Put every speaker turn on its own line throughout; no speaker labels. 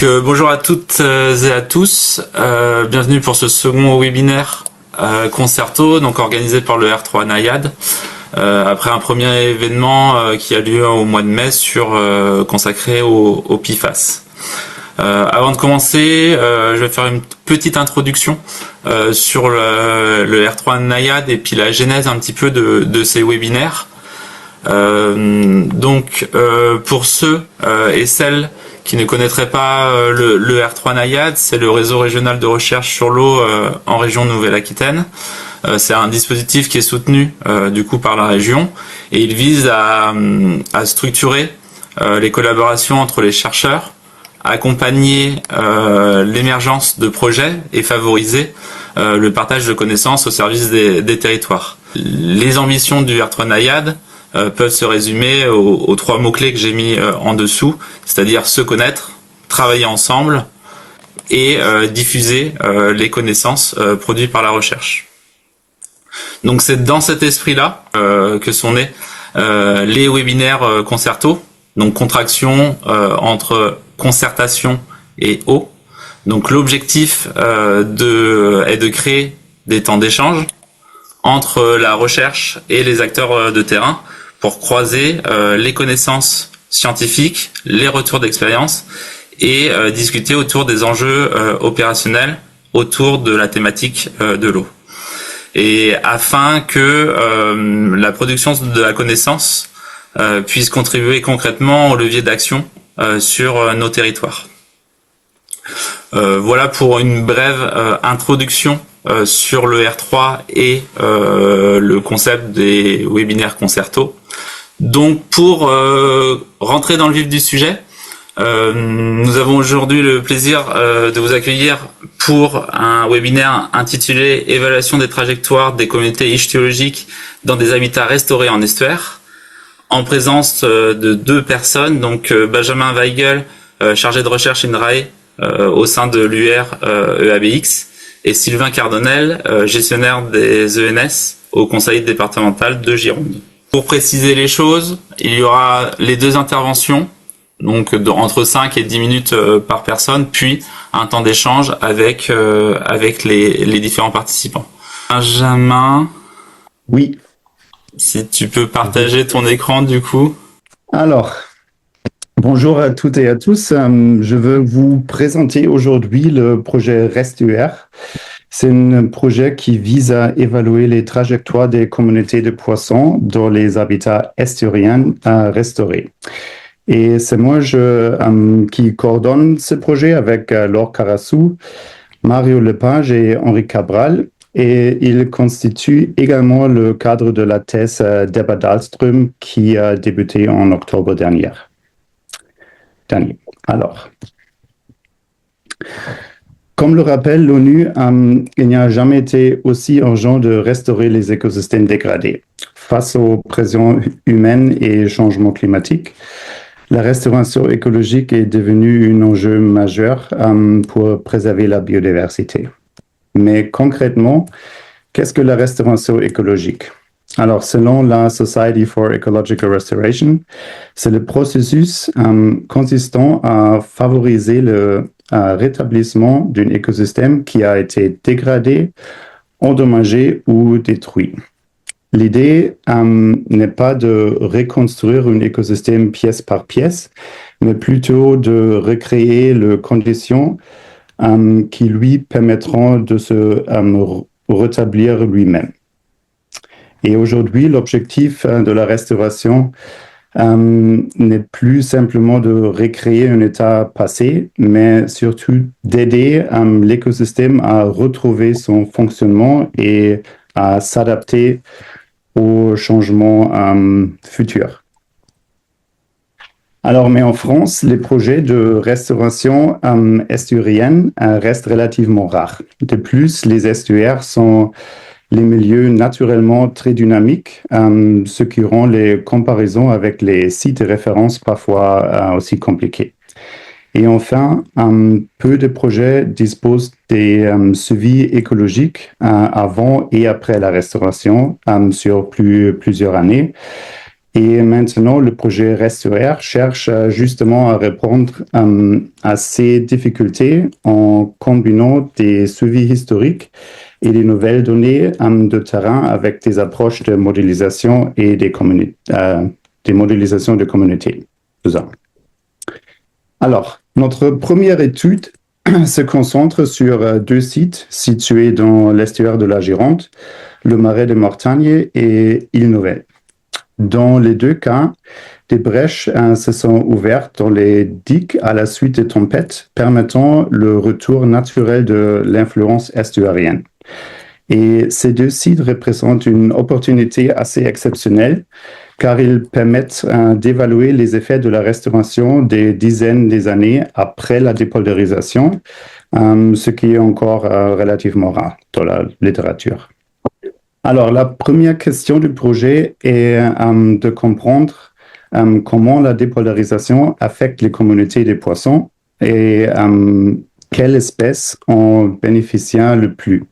Bonjour à toutes et à tous, bienvenue pour ce second webinaire Concerto, donc organisé par le R3 Naiad, après un premier événement qui a lieu au mois de mai consacré au PFAS. Avant de commencer, je vais faire une petite introduction sur le R3 Naiad et puis la genèse un petit peu de ces webinaires. Pour ceux et celles qui ne connaîtraient pas le R3 Naiad, c'est le réseau régional de recherche sur l'eau en région Nouvelle-Aquitaine. C'est un dispositif qui est soutenu du coup par la région et il vise à structurer les collaborations entre les chercheurs, accompagner l'émergence de projets et favoriser le partage de connaissances au service des territoires. Les ambitions du R3 Naiad peuvent se résumer aux trois mots-clés que j'ai mis en dessous, c'est-à-dire se connaître, travailler ensemble et diffuser les connaissances produites par la recherche. Donc c'est dans cet esprit-là que sont nés les webinaires Concerto, donc contraction entre concertation et eau. Donc l'objectif est de créer des temps d'échange entre la recherche et les acteurs de terrain pour croiser les connaissances scientifiques, les retours d'expérience et discuter autour des enjeux opérationnels autour de la thématique de l'eau. Et afin que la production de la connaissance puisse contribuer concrètement au levier d'action sur nos territoires. Voilà pour une brève introduction sur le R3 et le concept des webinaires Concerto. Donc pour rentrer dans le vif du sujet, nous avons aujourd'hui le plaisir de vous accueillir pour un webinaire intitulé Évaluation des trajectoires des communautés ichthyologiques dans des habitats restaurés en estuaire, en présence de deux personnes, donc Benjamin Weigel, chargé de recherche INRAE au sein de l'UR EABX, et Sylvain Cardonnel, gestionnaire des ENS au conseil départemental de Gironde. Pour préciser les choses, il y aura les deux interventions, donc entre 5 et 10 minutes par personne, puis un temps d'échange avec les différents participants. Benjamin,
oui.
Si tu peux partager ton écran du coup.
Alors, bonjour à toutes et à tous. Je veux vous présenter aujourd'hui le projet REST-UR. C'est un projet qui vise à évaluer les trajectoires des communautés de poissons dans les habitats estuariens restaurés. Et c'est moi qui coordonne ce projet avec Laure Carassou, Mario Lepage et Henri Cabral. Et il constitue également le cadre de la thèse d'Ebba Dahlström qui a débuté en octobre dernier. Alors, comme le rappelle l'ONU, il n'y a jamais été aussi urgent de restaurer les écosystèmes dégradés. Face aux pressions humaines et changements climatiques, la restauration écologique est devenue un enjeu majeur pour préserver la biodiversité. Mais concrètement, qu'est-ce que la restauration écologique? Alors, selon la Society for Ecological Restoration, c'est le processus consistant à favoriser le rétablissement d'un écosystème qui a été dégradé, endommagé ou détruit. L'idée n'est pas de reconstruire un écosystème pièce par pièce, mais plutôt de recréer les conditions qui lui permettront de se rétablir lui-même. Et aujourd'hui, l'objectif de la restauration n'est plus simplement de recréer un état passé, mais surtout d'aider l'écosystème à retrouver son fonctionnement et à s'adapter aux changements futurs. Alors, mais en France, les projets de restauration estuarienne restent relativement rares. De plus, les estuaires sont les milieux naturellement très dynamiques, ce qui rend les comparaisons avec les sites de référence parfois aussi compliquées. Et enfin, peu de projets disposent des suivis écologiques avant et après la restauration sur plusieurs années. Et maintenant, le projet Restaurer cherche justement à répondre à ces difficultés en combinant des suivis historiques et des nouvelles données de terrain avec des approches de modélisation et des modélisations de communautés. Tout ça. Alors, notre première étude se concentre sur deux sites situés dans l'estuaire de la Gironde, le Marais de Mortagne et Île-Nouvelle. Dans les deux cas, des brèches se sont ouvertes dans les digues à la suite des tempêtes, permettant le retour naturel de l'influence estuarienne. Et ces deux sites représentent une opportunité assez exceptionnelle car ils permettent d'évaluer les effets de la restauration des dizaines d'années après la dépolarisation, ce qui est encore relativement rare dans la littérature. Alors, la première question du projet est de comprendre comment la dépolarisation affecte les communautés des poissons et quelles espèces en bénéficient le plus.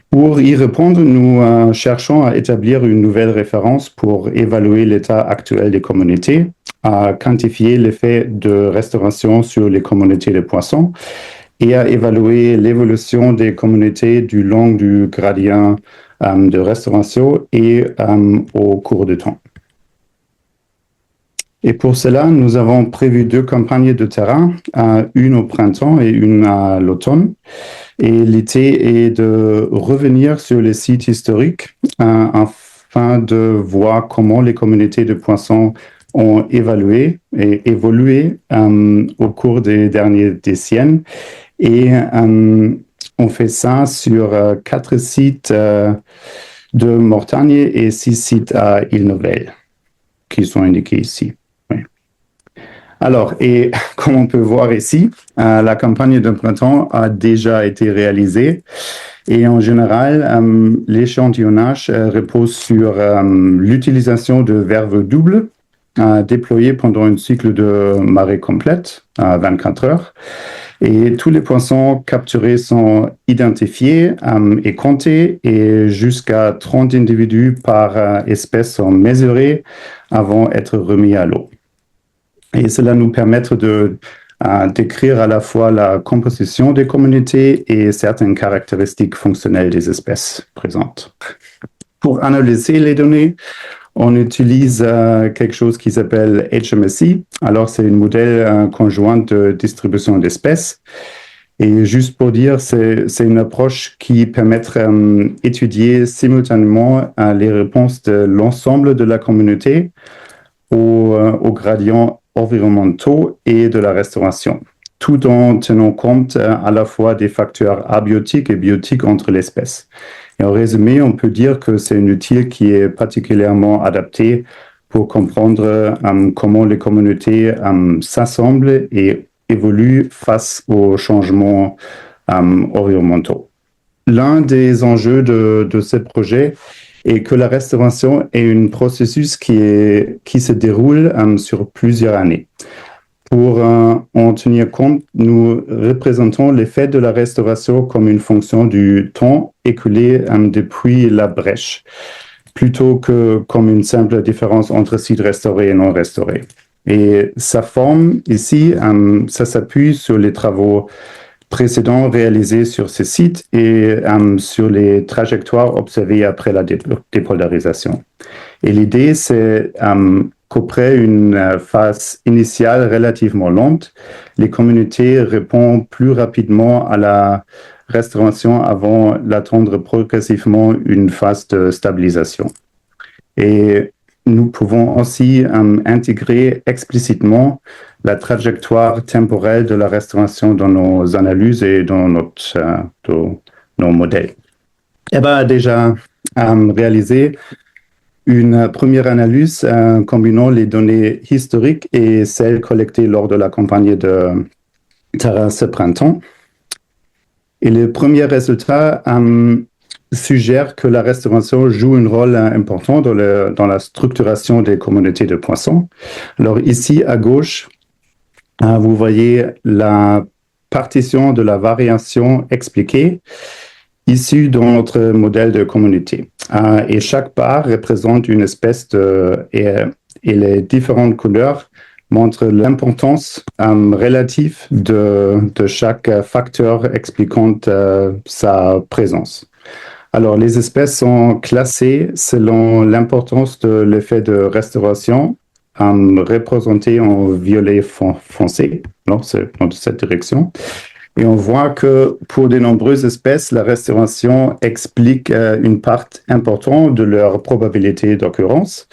Pour y répondre, nous cherchons à établir une nouvelle référence pour évaluer l'état actuel des communautés, à quantifier l'effet de restauration sur les communautés de poissons et à évaluer l'évolution des communautés du long du gradient de restauration et au cours du temps. Et pour cela, nous avons prévu deux campagnes de terrain, une au printemps et une à l'automne. Et l'idée est de revenir sur les sites historiques afin de voir comment les communautés de poissons ont évolué au cours des dernières décennies. Et on fait ça sur 4 sites de Mortagne et 6 sites à Île-Nouvelle, qui sont indiqués ici. Alors, et comme on peut voir ici, la campagne de printemps a déjà été réalisée et en général, l'échantillonnage repose sur l'utilisation de verves doubles déployées pendant un cycle de marée complète, 24 heures. Et tous les poissons capturés sont identifiés et comptés et jusqu'à 30 individus par espèce sont mesurés avant d'être remis à l'eau. Et cela nous permet de décrire à la fois la composition des communautés et certaines caractéristiques fonctionnelles des espèces présentes. Pour analyser les données, on utilise quelque chose qui s'appelle HMSI. Alors, c'est un modèle conjoint de distribution d'espèces. Et juste pour dire, c'est une approche qui permet d'étudier simultanément les réponses de l'ensemble de la communauté aux gradients environnementaux et de la restauration, tout en tenant compte à la fois des facteurs abiotiques et biotiques entre les espèces. Et en résumé, on peut dire que c'est un outil qui est particulièrement adapté pour comprendre comment les communautés s'assemblent et évoluent face aux changements environnementaux. L'un des enjeux de ce projet est que la restauration est un processus qui se déroule sur plusieurs années. Pour en tenir compte, nous représentons l'effet de la restauration comme une fonction du temps écoulé depuis la brèche, plutôt que comme une simple différence entre sites restaurés et non restaurés. Et sa forme ici, ça s'appuie sur les travaux précédents réalisés sur ces sites et sur les trajectoires observées après la dépolarisation. Et l'idée, c'est qu'après une phase initiale relativement lente, les communautés répondent plus rapidement à la restauration avant d'attendre progressivement une phase de stabilisation. Et nous pouvons aussi intégrer explicitement la trajectoire temporelle de la restauration dans nos analyses et dans nos modèles. EBA a déjà réalisé une première analyse combinant les données historiques et celles collectées lors de la campagne de terrain ce printemps. Et les premiers résultats suggèrent que la restauration joue un rôle important dans la structuration des communautés de poissons. Alors ici, à gauche, vous voyez la partition de la variation expliquée issus dans notre modèle de communauté. Et chaque part représente une espèce et les différentes couleurs montrent l'importance relative de chaque facteur expliquant sa présence. Alors, les espèces sont classées selon l'importance de l'effet de restauration, représenté en violet foncé, c'est dans cette direction. Et on voit que pour de nombreuses espèces, la restauration explique une part importante de leur probabilité d'occurrence.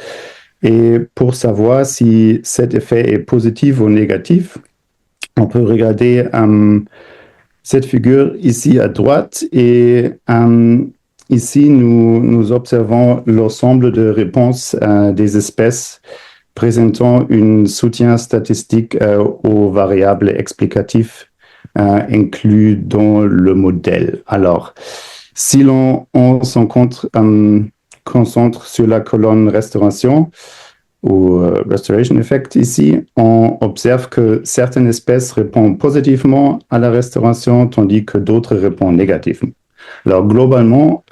Et pour savoir si cet effet est positif ou négatif, on peut regarder cette figure ici à droite et ici nous observons l'ensemble de réponses des espèces présentant un soutien statistique aux variables explicatives inclus dans le modèle. Alors, si l'on se concentre sur la colonne restauration ou restoration effect ici, on observe que certaines espèces répondent positivement à la restauration, tandis que d'autres répondent négativement. Alors, globalement,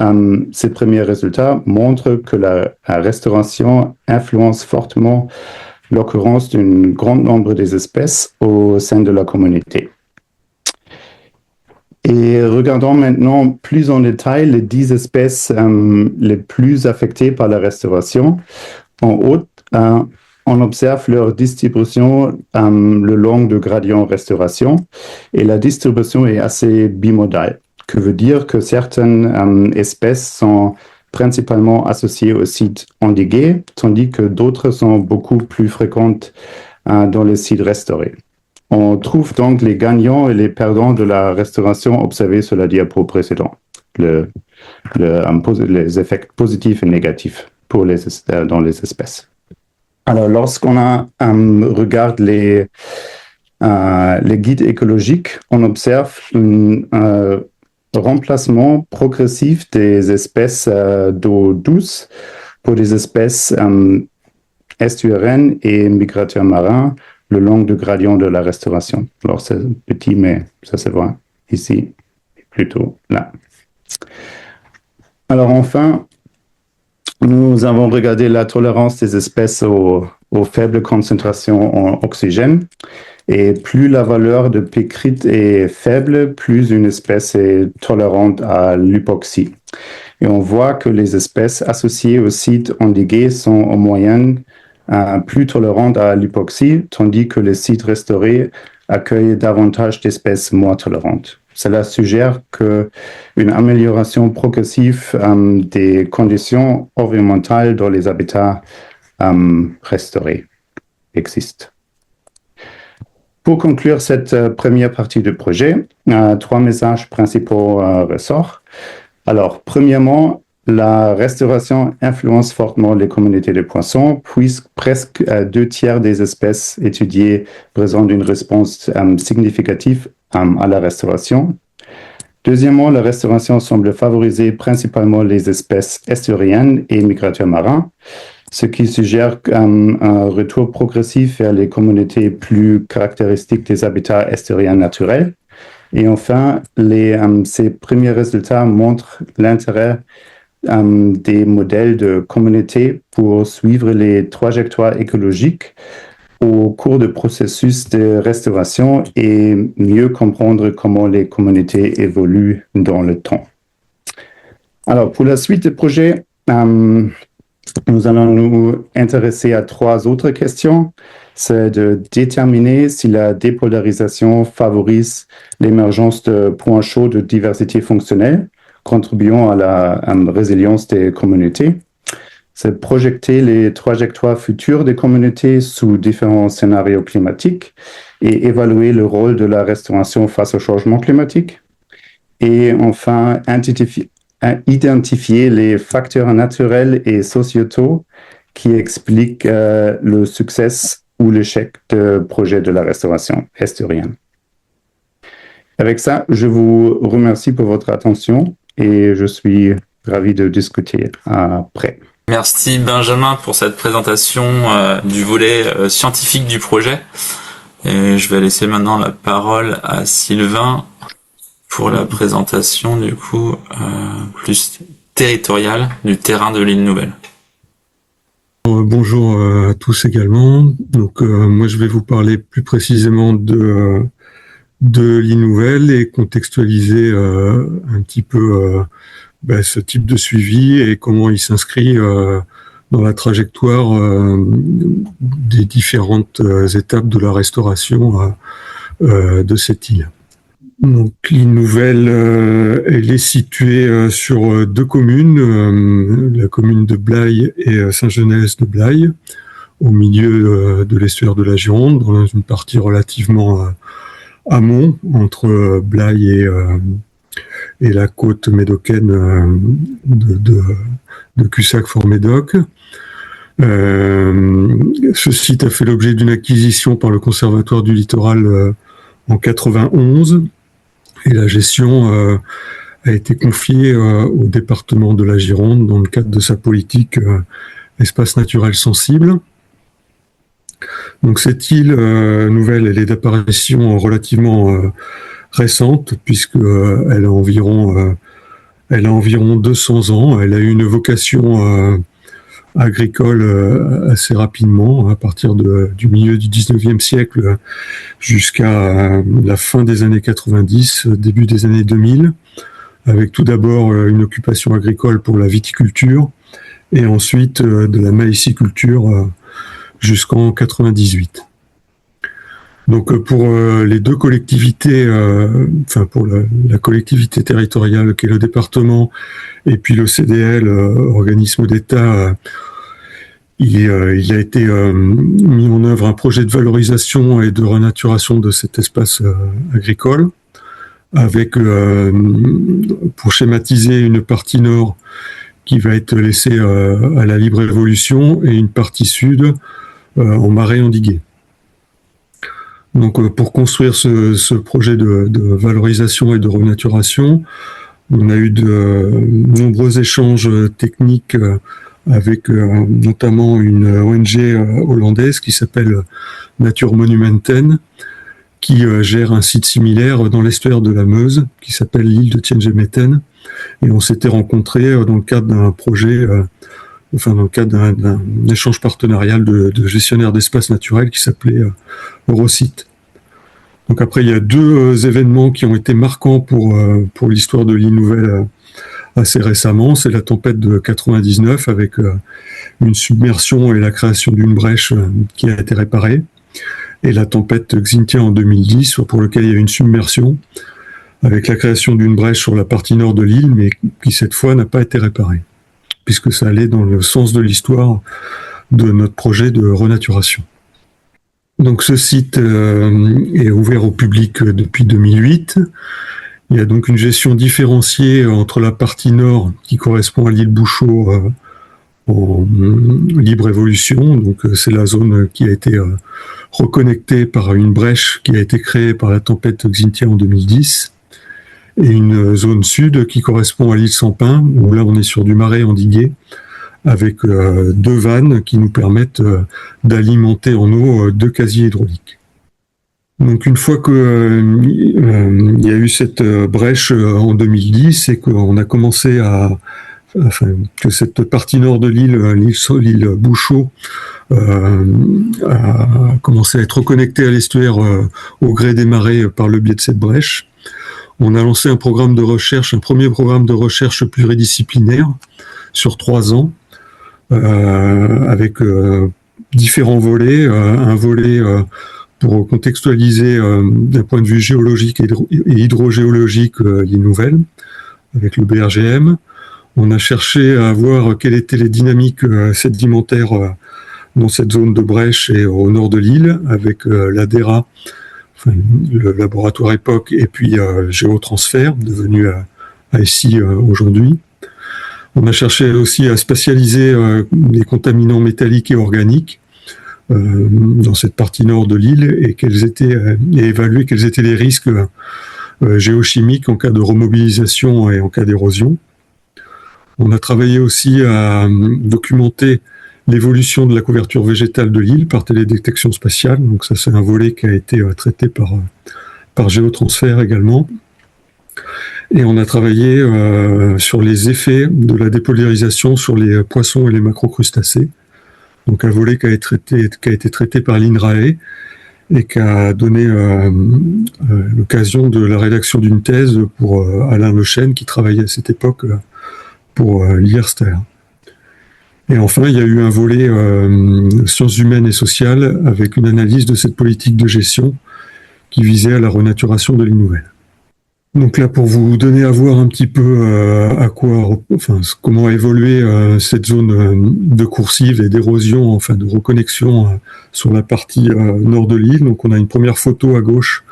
ces premiers résultats montrent que la restauration influence fortement l'occurrence d'un grand nombre des espèces au sein de la communauté. Et regardons maintenant plus en détail les 10 espèces les plus affectées par la restauration. En haut, on observe leur distribution le long du gradient restauration et la distribution est assez bimodale, que veut dire que certaines espèces sont principalement associées aux sites endigués, tandis que d'autres sont beaucoup plus fréquentes dans les sites restaurés. On trouve donc les gagnants et les perdants de la restauration observés sur la diapo précédente, les effets positifs et négatifs dans les espèces. Alors, lorsqu'on regarde les guides écologiques, on observe un remplacement progressif des espèces d'eau douce pour des espèces estuariennes et migrateurs marins le long du gradient de la restauration. Alors, c'est petit, mais ça se voit ici, plutôt là. Alors, enfin, nous avons regardé la tolérance des espèces aux faibles concentrations en oxygène. Et plus la valeur de Pécrite est faible, plus une espèce est tolérante à l'hypoxie. Et on voit que les espèces associées aux sites endigués sont en moyenne plus tolérantes à l'hypoxie, tandis que les sites restaurés accueillent davantage d'espèces moins tolérantes. Cela suggère qu'une amélioration progressive des conditions environnementales dans les habitats restaurés existe. Pour conclure cette première partie du projet, 3 messages principaux ressortent. Alors, premièrement, la restauration influence fortement les communautés de poissons, puisque presque 2 tiers des espèces étudiées présentent une réponse significative à la restauration. Deuxièmement, la restauration semble favoriser principalement les espèces estuariennes et migrateurs marins, ce qui suggère un retour progressif vers les communautés plus caractéristiques des habitats estuariens naturels. Et enfin, ces premiers résultats montrent l'intérêt des modèles de communauté pour suivre les trajectoires écologiques au cours du processus de restauration et mieux comprendre comment les communautés évoluent dans le temps. Alors, pour la suite du projet, nous allons nous intéresser à 3 autres questions. C'est de déterminer si la dépolarisation favorise l'émergence de points chauds de diversité fonctionnelle, contribuant à la résilience des communautés. C'est projeter les trajectoires futures des communautés sous différents scénarios climatiques et évaluer le rôle de la restauration face au changement climatique. Et enfin, identifier les facteurs naturels et sociétaux qui expliquent le succès ou l'échec de projet de la restauration estuarienne. Avec ça, je vous remercie pour votre attention et je suis ravi de discuter après.
Merci Benjamin pour cette présentation du volet scientifique du projet. Et je vais laisser maintenant la parole à Sylvain pour la présentation du coup plus territoriale du terrain de l'île Nouvelle.
Bonjour à tous également. Donc moi je vais vous parler plus précisément de l'île Nouvelle et contextualiser un petit peu ce type de suivi et comment il s'inscrit dans la trajectoire des différentes étapes de la restauration de cette île. Donc l'île Nouvelle, elle est située sur deux communes, la commune de Blaye et Saint-Genès de Blaye, au milieu de l'estuaire de la Gironde, dans une partie relativement amont, entre Blaye et la côte médocaine de Cussac-Fort-Médoc. Ce site a fait l'objet d'une acquisition par le Conservatoire du Littoral en 91. Et la gestion a été confiée au département de la Gironde dans le cadre de sa politique espace naturel sensible. Donc cette île nouvelle, elle est d'apparition relativement récente puisque elle a environ 200 ans. Elle a eu une vocation agricole assez rapidement, à partir du milieu du 19e siècle jusqu'à la fin des années 90, début des années 2000, avec tout d'abord une occupation agricole pour la viticulture et ensuite de la maïsiculture jusqu'en 98. Donc pour les deux collectivités, pour la collectivité territoriale qui est le département et puis le CDL, organisme d'État, il a été mis en œuvre un projet de valorisation et de renaturation de cet espace agricole, avec, pour schématiser, une partie nord qui va être laissée à la libre évolution et une partie sud en marais endigués. Donc pour construire ce projet de valorisation et de renaturation, on a eu de nombreux échanges techniques avec notamment une ONG hollandaise qui s'appelle Nature Monumenten, qui gère un site similaire dans l'estuaire de la Meuse, qui s'appelle l'île de Tiengemeten. Et on s'était rencontrés dans le cadre d'un projet, dans le cadre d'un échange partenarial de gestionnaires d'espaces naturels qui s'appelait Eurosite. Donc après, il y a deux événements qui ont été marquants pour l'histoire de l'île Nouvelle assez récemment. C'est la tempête de 99 avec une submersion et la création d'une brèche qui a été réparée. Et la tempête Xynthia en 2010, pour lequel il y a eu une submersion avec la création d'une brèche sur la partie nord de l'île, mais qui cette fois n'a pas été réparée, puisque ça allait dans le sens de l'histoire de notre projet de renaturation. Donc ce site est ouvert au public depuis 2008. Il y a donc une gestion différenciée entre la partie nord qui correspond à l'île Bouchot en libre évolution. Donc c'est la zone qui a été reconnectée par une brèche qui a été créée par la tempête Xynthia en 2010. Et une zone sud qui correspond à l'île Sampin, où là on est sur du marais endigué, avec deux vannes qui nous permettent d'alimenter en eau deux casiers hydrauliques. Donc une fois qu'il y a eu cette brèche en 2010 et qu'on a commencé que cette partie nord de l'île Bouchot, a commencé à être reconnectée à l'estuaire au gré des marées par le biais de cette brèche, on a lancé un premier programme de recherche pluridisciplinaire sur 3 ans, avec différents volets. Un volet pour contextualiser d'un point de vue géologique et hydrogéologique l'île Nouvelle, avec le BRGM. On a cherché à voir quelles étaient les dynamiques sédimentaires dans cette zone de brèche et au nord de l'île, avec l'ADERA, le laboratoire EPOC, et puis Géotransfert, devenu ASI aujourd'hui. On a cherché aussi à spatialiser les contaminants métalliques et organiques dans cette partie nord de l'île et évaluer quels étaient les risques géochimiques en cas de remobilisation et en cas d'érosion. On a travaillé aussi à documenter l'évolution de la couverture végétale de l'île par télédétection spatiale. Donc ça, c'est un volet qui a été traité par Géotransfert également. Et on a travaillé sur les effets de la dépolarisation sur les poissons et les macrocrustacés. Donc un volet qui a été traité par l'INRAE et qui a donné l'occasion de la rédaction d'une thèse pour Alain Lechêne, qui travaillait à cette époque pour l'IRSTER. Et enfin, il y a eu un volet sciences humaines et sociales avec une analyse de cette politique de gestion qui visait à la renaturation de l'île Nouvelle. Donc là, pour vous donner à voir un petit peu comment a évolué cette zone de coursive et d'érosion, enfin de reconnexion sur la partie nord de l'île. Donc on a une première photo à gauche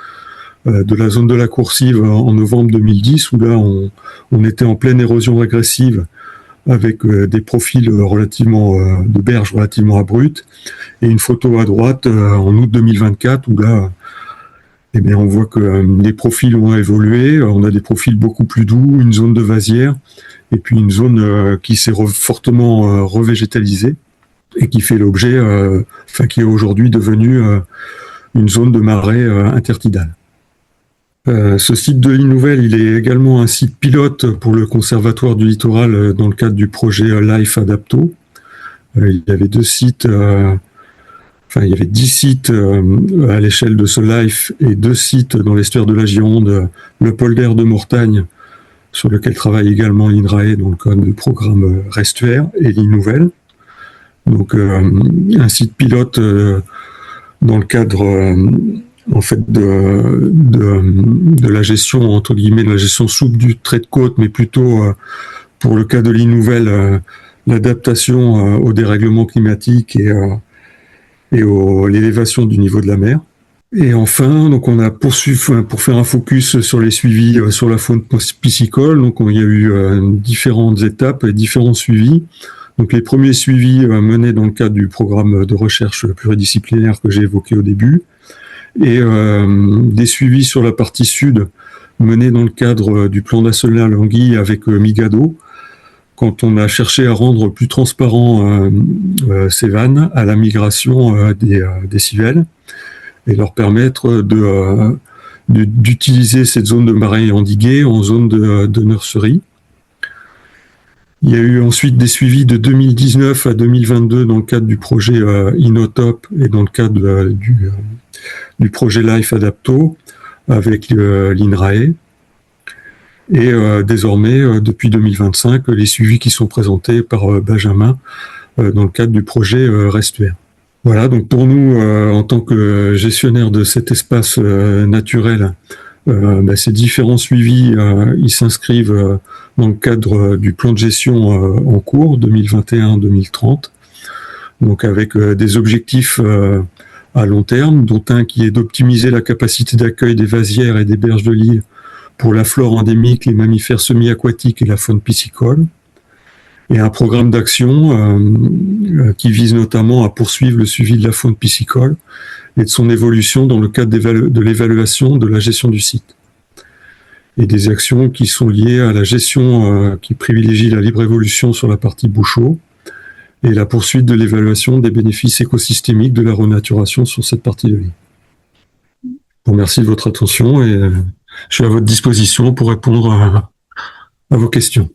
de la zone de la coursive en novembre 2010, où là on était en pleine érosion régressive avec des profils de berges relativement abruptes, et une photo à droite en août 2024, où là on voit que les profils ont évolué. On a des profils beaucoup plus doux, une zone de vasière, et puis une zone qui s'est fortement revégétalisée et qui fait l'objet, qui est aujourd'hui devenue une zone de marais intertidale. Ce site de l'île Nouvelle, il est également un site pilote pour le Conservatoire du littoral dans le cadre du projet Life Adapto. Il y avait 10 sites à l'échelle de ce LIFE et 2 sites dans l'estuaire de la Gironde, le polder de Mortagne, sur lequel travaille également l'INRAE dans le cadre du programme Restuaire, et l'île Nouvelle. Donc un site pilote dans le cadre de la gestion, entre guillemets, de la gestion souple du trait de côte, mais plutôt pour le cas de l'île Nouvelle, l'adaptation au dérèglement climatique et l'élévation du niveau de la mer. Et enfin, donc on a poursuivi, pour faire un focus sur les suivis sur la faune piscicole, donc il y a eu différentes étapes et différents suivis. Donc les premiers suivis menés dans le cadre du programme de recherche pluridisciplinaire que j'ai évoqué au début, et des suivis sur la partie sud menés dans le cadre du plan national anguille avec Migado, quand on a cherché à rendre plus transparent ces vannes à la migration des civelles et leur permettre d'utiliser cette zone de marais endigués en zone de nurserie. Il y a eu ensuite des suivis de 2019 à 2022 dans le cadre du projet Inotop et dans le cadre du projet Life Adapto avec l'INRAE. Et désormais, depuis 2025, les suivis qui sont présentés par Benjamin dans le cadre du projet Restuaire. Voilà, donc pour nous, en tant que gestionnaire de cet espace naturel, ces différents suivis, ils s'inscrivent dans le cadre du plan de gestion en cours 2021-2030, donc avec des objectifs à long terme, dont un qui est d'optimiser la capacité d'accueil des vasières et des berges de l'île pour la flore endémique, les mammifères semi-aquatiques et la faune piscicole, et un programme d'action qui vise notamment à poursuivre le suivi de la faune piscicole et de son évolution dans le cadre de l'évaluation de la gestion du site. Et des actions qui sont liées à la gestion qui privilégie la libre évolution sur la partie bouchot et la poursuite de l'évaluation des bénéfices écosystémiques de la renaturation sur cette partie de l'île. Je vous remercie de votre attention et je suis à votre disposition pour répondre à vos questions.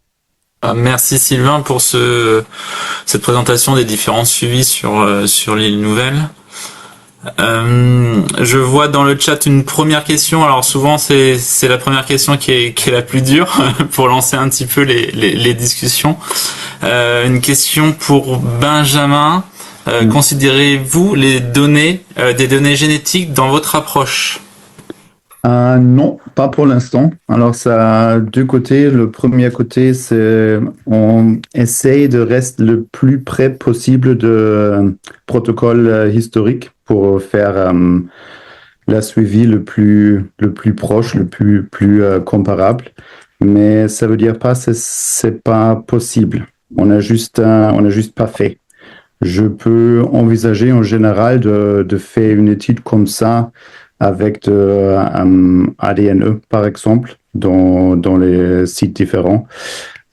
Merci Sylvain pour cette présentation des différents suivis sur l'île Nouvelle. Je vois dans le chat une première question. Alors souvent c'est la première question qui est la plus dure pour lancer un petit peu les discussions. Une question pour Benjamin. Considérez-vous des données génétiques dans votre approche?
Non, pas pour l'instant. Alors ça a 2 côtés. Le premier côté, c'est on essaye de rester le plus près possible de protocole historique pour faire la suivi le plus proche, le plus comparable. Mais ça veut dire pas que c'est pas possible. On a juste pas fait. Je peux envisager en général de faire une étude comme ça avec de ADNE, par exemple, dans les sites différents.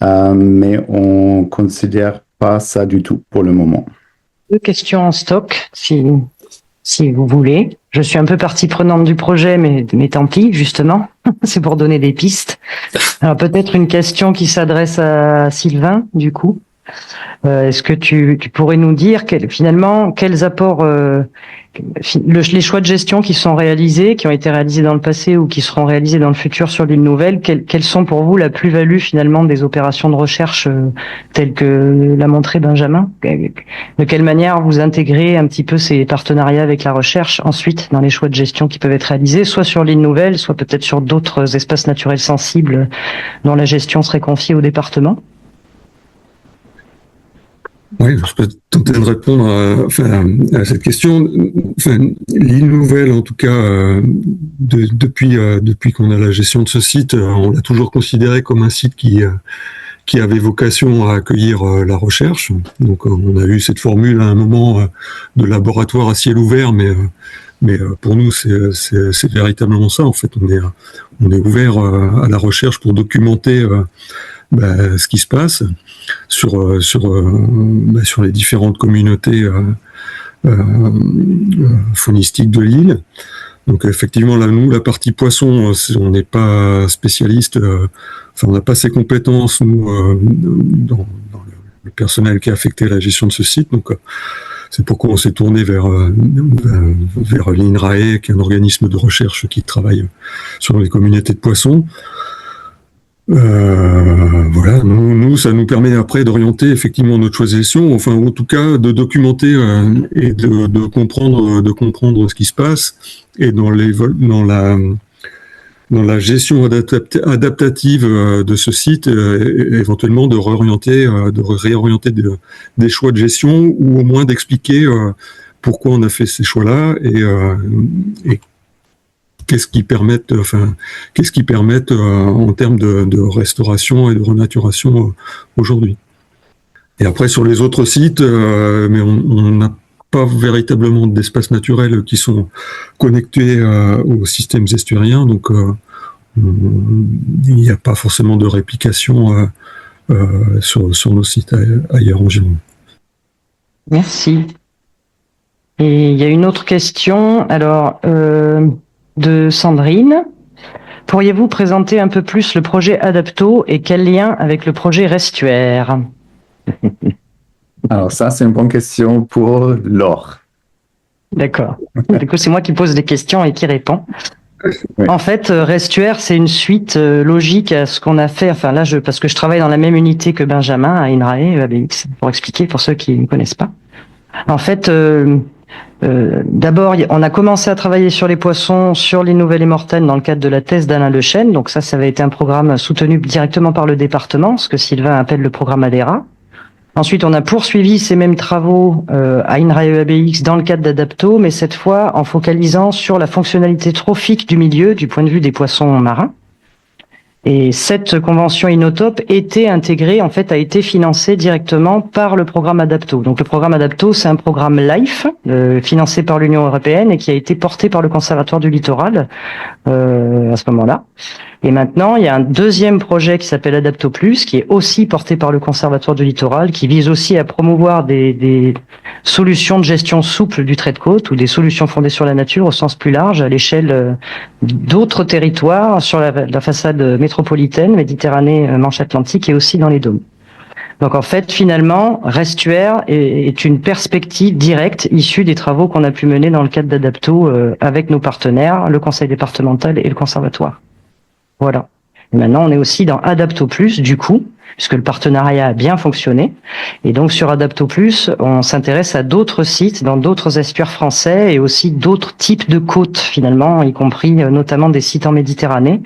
Mais on considère pas ça du tout pour le moment.
2 questions en stock, si vous voulez. Je suis un peu partie prenante du projet, mais tant pis, justement. C'est pour donner des pistes. Alors peut-être une question qui s'adresse à Sylvain, du coup. Est-ce que tu pourrais nous dire finalement quels apports, les choix de gestion qui sont réalisés, qui ont été réalisés dans le passé ou qui seront réalisés dans le futur sur l'île Nouvelle, quelles sont pour vous la plus-value finalement des opérations de recherche telles que l'a montré Benjamin? De quelle manière vous intégrez un petit peu ces partenariats avec la recherche ensuite dans les choix de gestion qui peuvent être réalisés, soit sur l'île Nouvelle, soit peut-être sur d'autres espaces naturels sensibles dont la gestion serait confiée au département?
Oui, je peux tenter de répondre à cette question. L'île Nouvelle, en tout cas, depuis qu'on a la gestion de ce site, on l'a toujours considéré comme un site qui avait vocation à accueillir la recherche. Donc, on a eu cette formule à un moment de laboratoire à ciel ouvert, mais pour nous, c'est véritablement ça. En fait, on est ouvert à la recherche pour documenter ce qui se passe sur les différentes communautés faunistiques de l'île. Donc effectivement, là, nous, la partie poisson, on n'est pas spécialiste, on n'a pas ces compétences, nous, dans le personnel qui a affecté la gestion de ce site. Donc c'est pourquoi on s'est tourné vers l'INRAE, qui est un organisme de recherche qui travaille sur les communautés de poissons. Voilà, nous, ça nous permet après d'orienter effectivement notre choix de gestion, enfin, en tout cas, de documenter et de comprendre ce qui se passe, et dans la gestion adaptative de ce site, éventuellement de réorienter des choix de gestion, ou au moins d'expliquer pourquoi on a fait ces choix-là et qu'est-ce qui permettent en termes de restauration et de renaturation aujourd'hui. Et après, sur les autres sites, mais on n'a pas véritablement d'espaces naturels qui sont connectés aux systèmes estuariens, donc il n'y a pas forcément de réplication sur nos sites ailleurs en Gironde.
Merci. Et il y a une autre question. Alors, de Sandrine. Pourriez-vous présenter un peu plus le projet Adapto et quel lien avec le projet Restuaire?
Alors ça, c'est une bonne question pour Laure.
D'accord. Du coup, c'est moi qui pose les questions et qui réponds. Oui. En fait, Restuaire, c'est une suite logique à ce qu'on a fait. Enfin là, parce que je travaille dans la même unité que Benjamin à INRAE, ABX, pour expliquer pour ceux qui ne connaissent pas. En fait, d'abord, on a commencé à travailler sur les poissons sur l'île Nouvelle et Mortaine dans le cadre de la thèse d'Alain Lechêne. Donc ça avait été un programme soutenu directement par le département, ce que Sylvain appelle le programme ADERA. Ensuite, on a poursuivi ces mêmes travaux à INRAE ABX dans le cadre d'Adapto, mais cette fois en focalisant sur la fonctionnalité trophique du milieu du point de vue des poissons marins. Et cette convention Inotope était intégrée, en fait, a été financée directement par le programme Adapto. Donc le programme Adapto, c'est un programme LIFE, financé par l'Union européenne et qui a été porté par le Conservatoire du littoral à ce moment-là. Et maintenant, il y a un deuxième projet qui s'appelle Adapto Plus, qui est aussi porté par le Conservatoire du littoral, qui vise aussi à promouvoir des solutions de gestion souple du trait de côte ou des solutions fondées sur la nature au sens plus large à l'échelle d'autres territoires sur la façade métropolitaine, Méditerranée, Manche-Atlantique et aussi dans les dômes. Donc en fait, finalement, Restuaire est une perspective directe issue des travaux qu'on a pu mener dans le cadre d'Adapto avec nos partenaires, le conseil départemental et le conservatoire. Voilà. Et maintenant, on est aussi dans Adapto Plus, du coup, puisque le partenariat a bien fonctionné. Et donc, sur Adapto Plus, on s'intéresse à d'autres sites dans d'autres estuaires français et aussi d'autres types de côtes, finalement, y compris notamment des sites en Méditerranée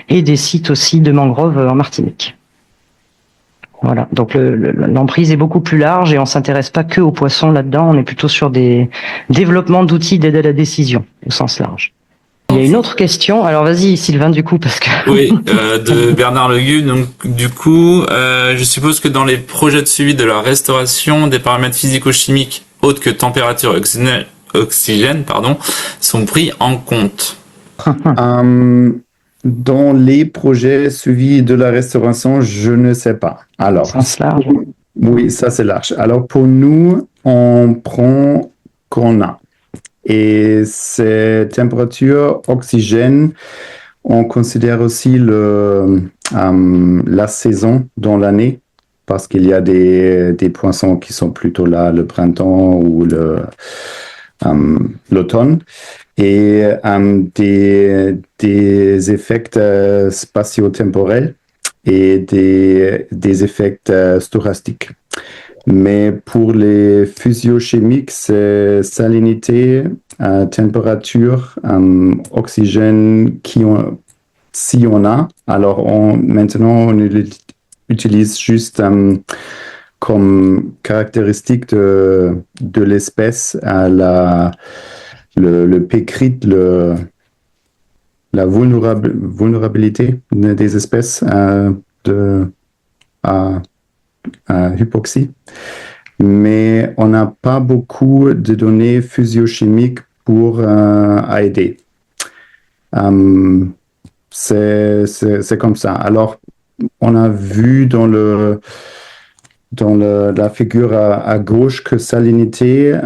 et des sites aussi de mangroves en Martinique. Voilà. Donc, l'emprise est beaucoup plus large et on s'intéresse pas que aux poissons là-dedans. On est plutôt sur des développements d'outils d'aide à la décision, au sens large. Il y a une autre question. Alors vas-y Sylvain du coup parce que
oui, de Bernard Legue. Donc du coup, je suppose que dans les projets de suivi de la restauration, des paramètres physico-chimiques autres que température, oxygène, sont pris en compte.
Dans les projets suivis de la restauration, je ne sais pas. Alors,
sens large.
Oui, ça c'est large. Alors pour nous, on prend qu'on a. Et c'est température, oxygène, On considère aussi la saison dans l'année, parce qu'il y a des poissons qui sont plutôt là le printemps ou l'automne, et des effets spatio-temporels et des effets stochastiques. Mais pour les physiochimiques, c'est salinité, température, oxygène, si on a. Alors maintenant, on utilise juste comme caractéristique de l'espèce le pécrite, la vulnérabilité des espèces à hypoxie. Mais on n'a pas beaucoup de données physiochimiques pour aider. C'est comme ça. Alors, on a vu dans la figure à gauche que salinité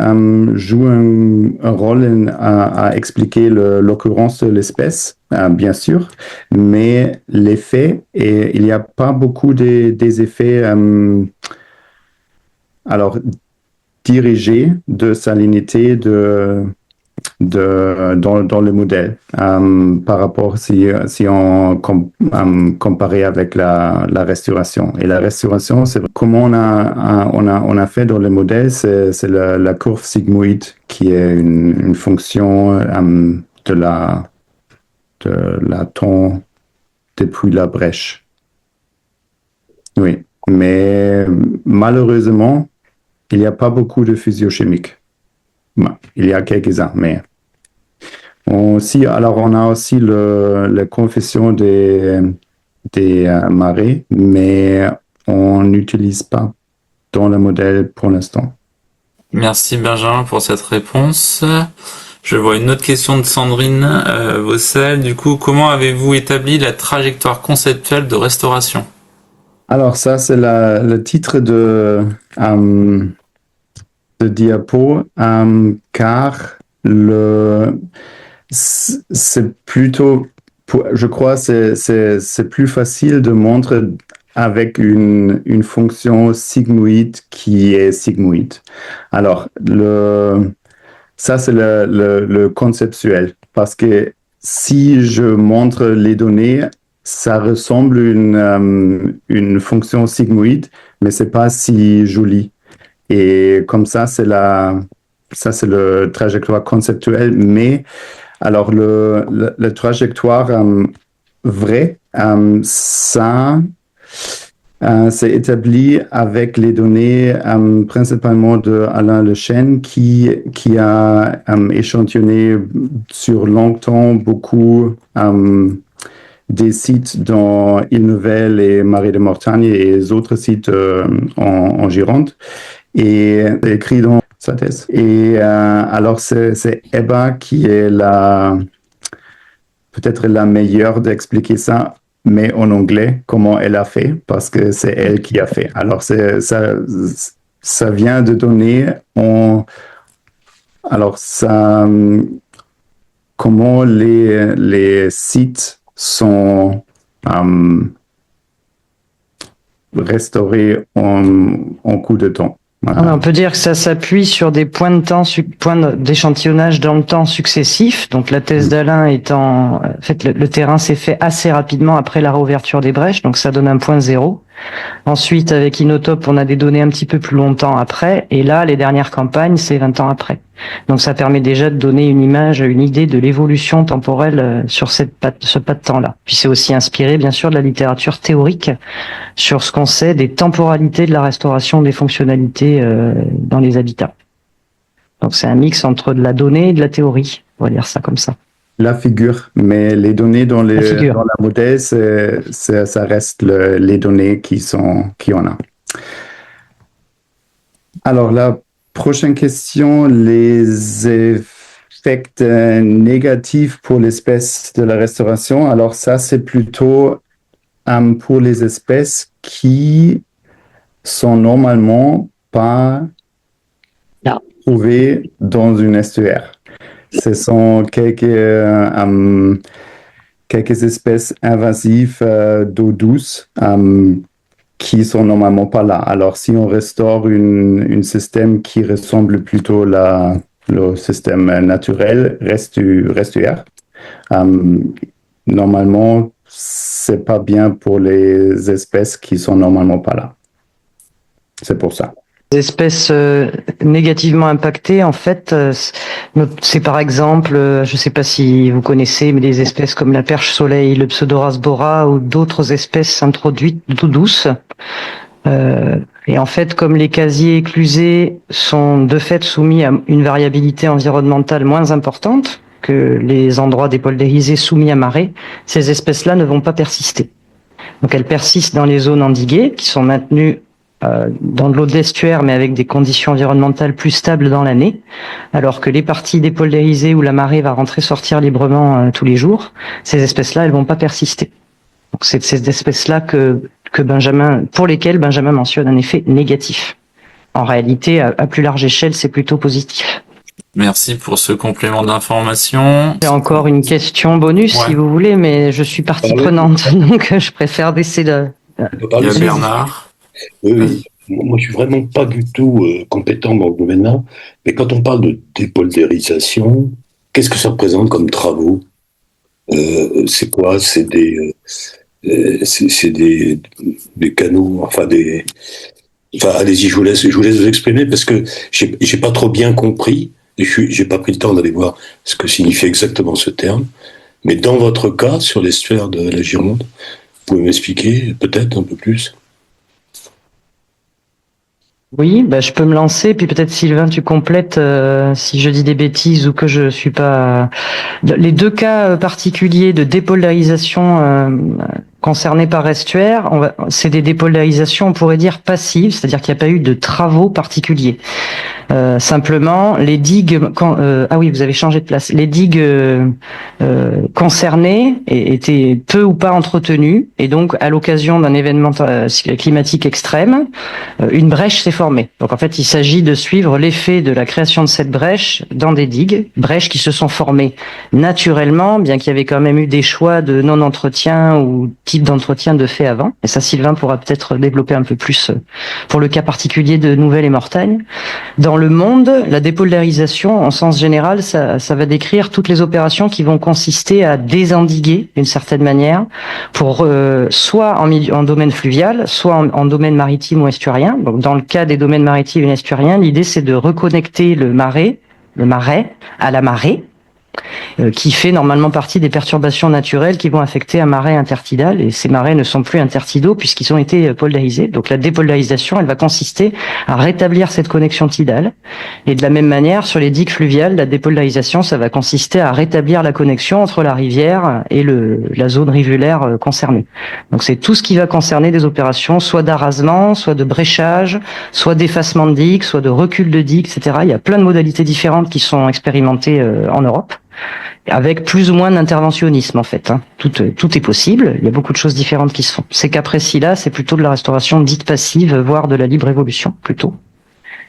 joue un rôle à expliquer l'occurrence de l'espèce, bien sûr, mais l'effet, et il n'y a pas beaucoup des effets alors dirigés de salinité dans le modèle par rapport si on comparait avec la restauration. Et la restauration, c'est comment on a fait dans le modèle, c'est la courbe sigmoïde qui est une fonction de la temps depuis la brèche. Oui, mais malheureusement, il n'y a pas beaucoup de physiochimiques. Il y a quelques-uns, mais alors on a aussi la confession des marées, mais on n'utilise pas dans le modèle pour l'instant.
Merci Benjamin pour cette réponse. Je vois une autre question de Sandrine Vossel. Du coup, comment avez-vous établi la trajectoire conceptuelle de restauration?
Alors ça, c'est le titre de diapo, car c'est plutôt, je crois, c'est plus facile de montrer avec une fonction sigmoïde qui est sigmoïde. Alors, ça, c'est le conceptuel, parce que si je montre les données, ça ressemble une fonction sigmoïde, mais c'est pas si joli. Et comme ça, c'est le trajectoire conceptuel. Mais alors, le trajectoire vrai, ça, c'est établi avec les données principalement de Alain Lechêne qui a échantillonné sur longtemps beaucoup des sites dans Île Nouvelle et Marais de Mortagne et les autres sites en Gironde, et écrit dans sa thèse. Et alors, c'est Eba qui est peut-être la meilleure d'expliquer ça, mais en anglais, comment elle a fait, parce que c'est elle qui a fait. Alors, ça vient de données alors, comment les sites sont restaurés en coup de temps.
Voilà. On peut dire que ça s'appuie sur des points d'échantillonnage dans le temps successifs. Donc la thèse d'Alain étant, en fait, le terrain s'est fait assez rapidement après la réouverture des brèches, donc ça donne un point zéro. Ensuite, avec Inotop, on a des données un petit peu plus longtemps après, et là, les dernières campagnes, c'est 20 ans après. Donc ça permet déjà de donner une idée de l'évolution temporelle sur ce pas de temps-là. Puis c'est aussi inspiré, bien sûr, de la littérature théorique sur ce qu'on sait des temporalités de la restauration des fonctionnalités dans les habitats. Donc c'est un mix entre de la donnée et de la théorie, on va dire ça comme ça.
La figure, mais les données dans la modèle, ça reste les données qui en a. Alors, la prochaine question, les effets négatifs pour l'espèce de la restauration. Alors ça, c'est plutôt pour les espèces qui sont normalement pas trouvées dans une estuaire. Ce sont quelques quelques espèces invasives d'eau douce qui sont normalement pas là. Alors, si on restaure un système qui ressemble plutôt le système naturel restuaire, normalement, c'est pas bien pour les espèces qui sont normalement pas là. C'est pour ça.
Les espèces négativement impactées, en fait, c'est par exemple, je ne sais pas si vous connaissez, mais des espèces comme la perche soleil, le Pseudorasbora ou d'autres espèces introduites tout douces. Et en fait, comme les casiers éclusés sont de fait soumis à une variabilité environnementale moins importante que les endroits dépoldérisés soumis à marée, ces espèces-là ne vont pas persister. Donc elles persistent dans les zones endiguées qui sont maintenues dans de l'eau d'estuaire, mais avec des conditions environnementales plus stables dans l'année, alors que les parties dépoldérisées où la marée va rentrer-sortir librement tous les jours, ces espèces-là, elles vont pas persister. Donc c'est ces espèces-là pour lesquelles Benjamin mentionne un effet négatif. En réalité, à plus large échelle, c'est plutôt positif.
Merci pour ce complément d'information.
J'ai encore une question bonus, si vous voulez, mais je suis partie prenante, donc je préfère baisser le...
Il y a Bernard.
Oui, moi je suis vraiment pas du tout compétent dans le domaine-là, mais quand on parle de dépoldérisation, qu'est-ce que ça représente comme travaux? C'est quoi? C'est des canaux, enfin allez-y, je vous laisse vous exprimer parce que j'ai pas trop bien compris et j'ai pas pris le temps d'aller voir ce que signifie exactement ce terme. Mais dans votre cas, sur l'estuaire de la Gironde, vous pouvez m'expliquer peut-être un peu plus?
Oui, je peux me lancer, puis peut-être Sylvain, tu complètes si je dis des bêtises ou que je suis pas... Les deux cas particuliers de dépolarisation concernés par estuaire, c'est des dépolarisations, on pourrait dire passives, c'est-à-dire qu'il n'y a pas eu de travaux particuliers. Simplement, les digues... ah oui, vous avez changé de place. Les digues concernées étaient peu ou pas entretenues, et donc à l'occasion d'un événement climatique extrême, une brèche s'est formée. Donc en fait, il s'agit de suivre l'effet de la création de cette brèche dans des digues, brèches qui se sont formées naturellement, bien qu'il y avait quand même eu des choix de non-entretien ou type d'entretien de fait avant. Et ça, Sylvain pourra peut-être développer un peu plus pour le cas particulier de Nouvelle et Mortagne. Dans le monde, la dépolarisation, en sens général, ça va décrire toutes les opérations qui vont consister à désendiguer d'une certaine manière, pour soit en domaine fluvial, soit en domaine maritime ou estuarien. Donc, dans le cas des domaines maritimes et estuariens, l'idée c'est de reconnecter le marais à la marée, qui fait normalement partie des perturbations naturelles qui vont affecter un marais intertidal, et ces marais ne sont plus intertidaux puisqu'ils ont été polarisés. Donc la dépolarisation, elle va consister à rétablir cette connexion tidale, et de la même manière sur les digues fluviales, la dépolarisation, ça va consister à rétablir la connexion entre la rivière et la zone rivulaire concernée. Donc c'est tout ce qui va concerner des opérations soit d'arasement, soit de bréchage, soit d'effacement de digues, soit de recul de digues, etc. Il y a plein de modalités différentes qui sont expérimentées en Europe, avec plus ou moins d'interventionnisme en fait. Tout est possible, il y a beaucoup de choses différentes qui se font. Ces cas précis-là, c'est plutôt de la restauration dite passive, voire de la libre évolution plutôt.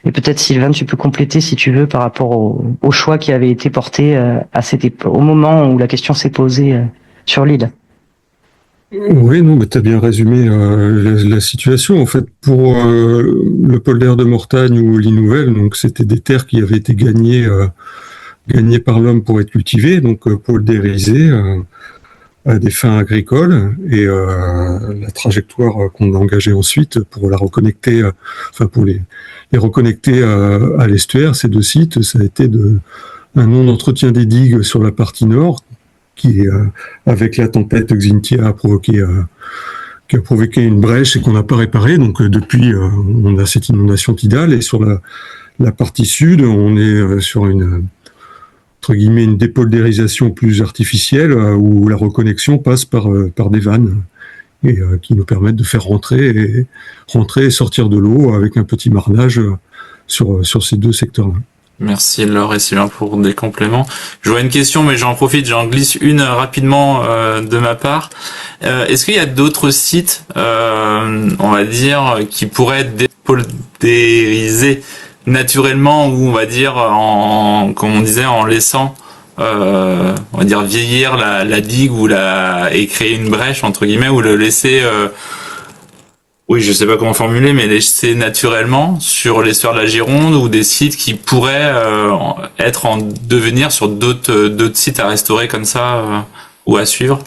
Et peut-être Sylvain, tu peux compléter si tu veux par rapport au choix qui avait été porté au moment où la question s'est posée sur l'île.
Oui, non, mais tu as bien résumé la situation. En fait, pour le polder de Mortagne ou l'île Nouvelle, donc c'était des terres qui avaient été gagnées par l'homme pour être cultivées, donc poldérisées à des fins agricoles, et la trajectoire qu'on a engagée ensuite pour la reconnecter, pour les reconnecter à l'estuaire, ces deux sites, ça a été un non-entretien des digues sur la partie nord, qui, avec la tempête Xynthia, qui a provoqué une brèche et qu'on n'a pas réparée. Donc depuis, on a cette inondation tidale, et sur la partie sud, on est sur une dépoldérisation plus artificielle, où la reconnexion passe par des vannes, et qui nous permettent de faire rentrer et sortir de l'eau avec un petit marnage sur ces deux secteurs-là.
Merci Laure et Sylvain pour des compléments. Je vois une question, mais j'en profite, j'en glisse une rapidement de ma part. Est-ce qu'il y a d'autres sites, on va dire, qui pourraient être dépoldérisés naturellement, ou on va dire comme on disait, en laissant on va dire vieillir la digue et créer une brèche entre guillemets, ou le laisser oui, je sais pas comment formuler, mais laisser naturellement sur l'estuaire de la Gironde, ou des sites qui pourraient être en devenir sur d'autres sites à restaurer comme ça, ou à suivre.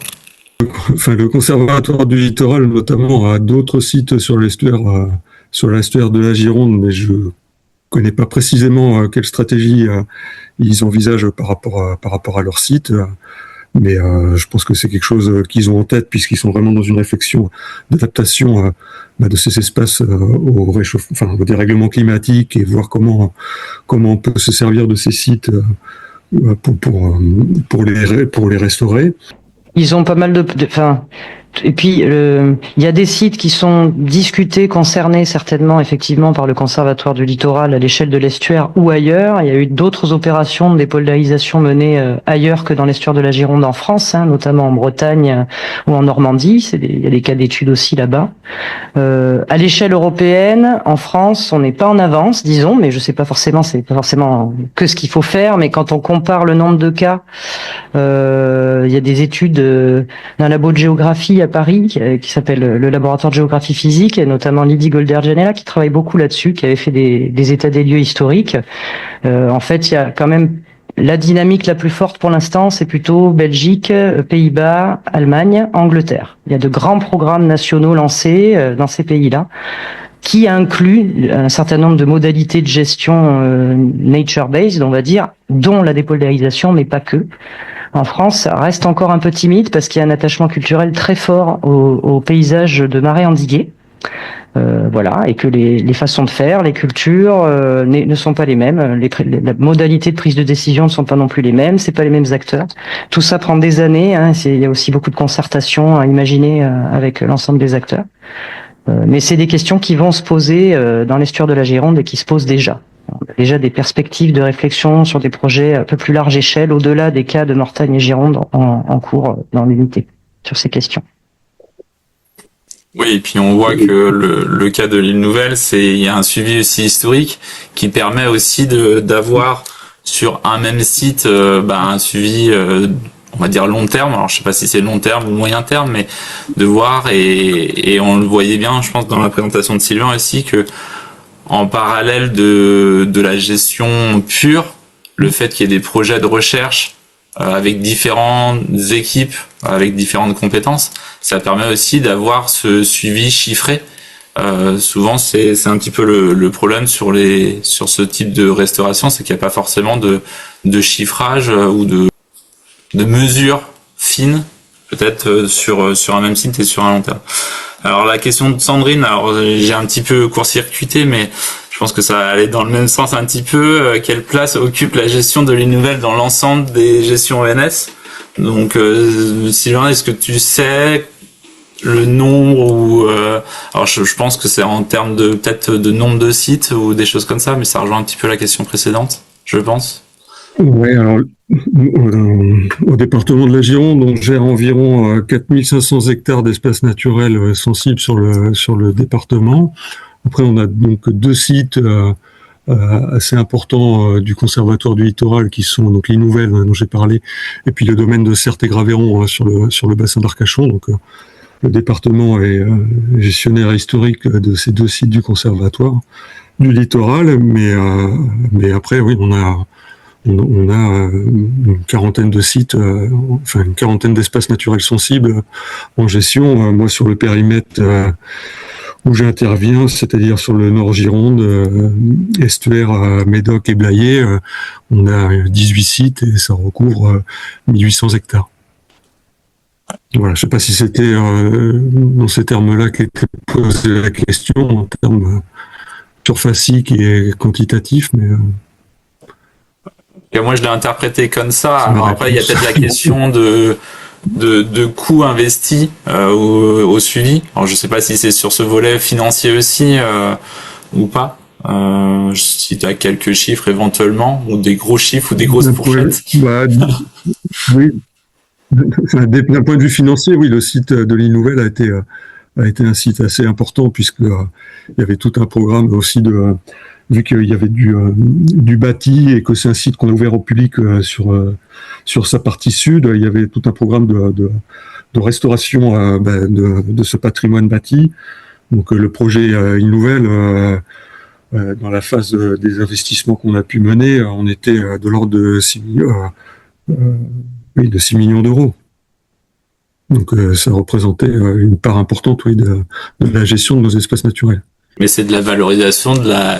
Enfin, le Conservatoire du littoral, notamment, a d'autres sites sur l'estuaire de la Gironde, mais je connais pas précisément quelle stratégie ils envisagent par rapport à leur site. Mais je pense que c'est quelque chose qu'ils ont en tête, puisqu'ils sont vraiment dans une réflexion d'adaptation de ces espaces au réchauffement, au dérèglement climatique, et voir comment on peut se servir de ces sites pour les restaurer.
Ils ont pas mal et puis il y a des sites qui sont discutés, concernés certainement effectivement par le Conservatoire du littoral à l'échelle de l'estuaire ou ailleurs. Il y a eu d'autres opérations de dépolarisation menées ailleurs que dans l'estuaire de la Gironde en France, notamment en Bretagne ou en Normandie. Il y a des cas d'études aussi là-bas. À l'échelle européenne, en France, on n'est pas en avance, disons, mais c'est pas forcément que ce qu'il faut faire. Mais quand on compare le nombre de cas, il y a des études d'un labo de géographie à Paris qui s'appelle le laboratoire de géographie physique, et notamment Lydie Golder-Janella qui travaille beaucoup là-dessus, qui avait fait des états des lieux historiques. En fait, il y a quand même la dynamique la plus forte pour l'instant, c'est plutôt Belgique, Pays-Bas, Allemagne, Angleterre. Il y a de grands programmes nationaux lancés dans ces pays-là, qui incluent un certain nombre de modalités de gestion nature-based, on va dire, dont la dépolarisation, mais pas que. En France, ça reste encore un peu timide parce qu'il y a un attachement culturel très fort au paysage de marais endigués. Voilà, et que les façons de faire, les cultures ne sont pas les mêmes, la modalité de prise de décision ne sont pas non plus les mêmes, c'est pas les mêmes acteurs. Tout ça prend des années, il y a aussi beaucoup de concertation à imaginer avec l'ensemble des acteurs. Mais c'est des questions qui vont se poser dans l'estuaire de la Gironde et qui se posent déjà. On a déjà des perspectives de réflexion sur des projets à peu plus large échelle, au-delà des cas de Mortagne et Gironde en cours dans l'unité, sur ces questions.
Oui, et puis on voit que le cas de l'île Nouvelle, il y a un suivi aussi historique qui permet aussi d'avoir sur un même site un suivi on va dire long terme. Alors je sais pas si c'est long terme ou moyen terme, mais de voir, et on le voyait bien, je pense, dans la présentation de Sylvain aussi, que en parallèle de la gestion pure, le fait qu'il y ait des projets de recherche avec différentes équipes, avec différentes compétences, ça permet aussi d'avoir ce suivi chiffré. Souvent, c'est un petit peu le problème sur ce type de restauration, c'est qu'il n'y a pas forcément de chiffrage ou de mesures fines, peut-être sur un même site et sur un long terme. Alors la question de Sandrine, j'ai un petit peu court-circuité, mais je pense que ça va aller dans le même sens un petit peu. Quelle place occupe la gestion de l'île Nouvelle dans l'ensemble des gestions ONS? Donc Sylvain, est-ce que tu sais le nombre ou alors je pense que c'est en termes de peut-être de nombre de sites ou des choses comme ça, mais ça rejoint un petit peu la question précédente, je pense.
Oui, alors au département de la Gironde, on gère environ 4500 hectares d'espaces naturels sensibles sur le département. Après, on a donc deux sites assez importants du Conservatoire du littoral, qui sont donc l'île Nouvelle dont j'ai parlé, et puis le domaine de Certes et Graveyron sur le bassin d'Arcachon. Donc le département est gestionnaire historique de ces deux sites du Conservatoire du littoral, mais après oui, on a une quarantaine de sites, une quarantaine d'espaces naturels sensibles en gestion. Moi, sur le périmètre où j'interviens, c'est-à-dire sur le Nord Gironde, estuaire, Médoc et Blayais, on a 18 sites et ça recouvre 1800 hectares. Voilà, je ne sais pas si c'était dans ces termes-là qu'était posée la question, en termes surfaciques et quantitatifs, mais...
Et moi, je l'ai interprété comme ça. Alors après, il y a peut-être la question de coûts investis au suivi. Alors, je sais pas si c'est sur ce volet financier aussi ou pas. Si tu as quelques chiffres éventuellement, ou des gros chiffres ou des grosses fourchettes.
Oui. D'un point de vue financier, oui, le site de l'île Nouvelle a été un site assez important, puisque il y avait tout un programme aussi vu qu'il y avait du bâti et que c'est un site qu'on a ouvert au public sur sa partie sud, il y avait tout un programme de restauration de ce patrimoine bâti. Donc le projet Innouvelle, dans la phase des investissements qu'on a pu mener, on était de l'ordre de 6 millions d'euros. Donc ça représentait une part importante de la gestion de nos espaces naturels.
Mais c'est de la valorisation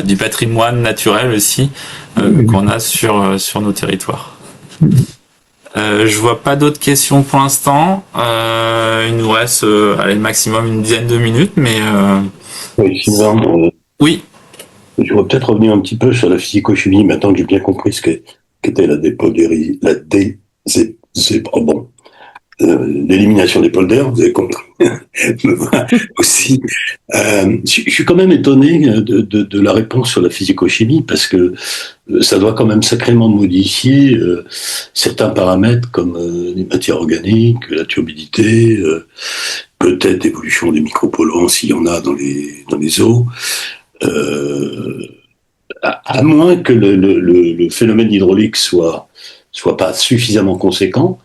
du patrimoine naturel aussi qu'on a sur nos territoires. Je vois pas d'autres questions pour l'instant. Il nous reste le maximum une dizaine de minutes, mais
Oui, Sylvain,
oui.
je voudrais peut-être revenir un petit peu sur la physico-chimie, maintenant que j'ai bien compris ce qu'était l'élimination des polders, vous avez compris. Aussi, je suis quand même étonné de la réponse sur la physico-chimie, parce que ça doit quand même sacrément modifier certains paramètres comme les matières organiques, la turbidité, peut-être l'évolution des micropolluants s'il y en a dans les eaux. À moins que le phénomène hydraulique soit pas suffisamment conséquent,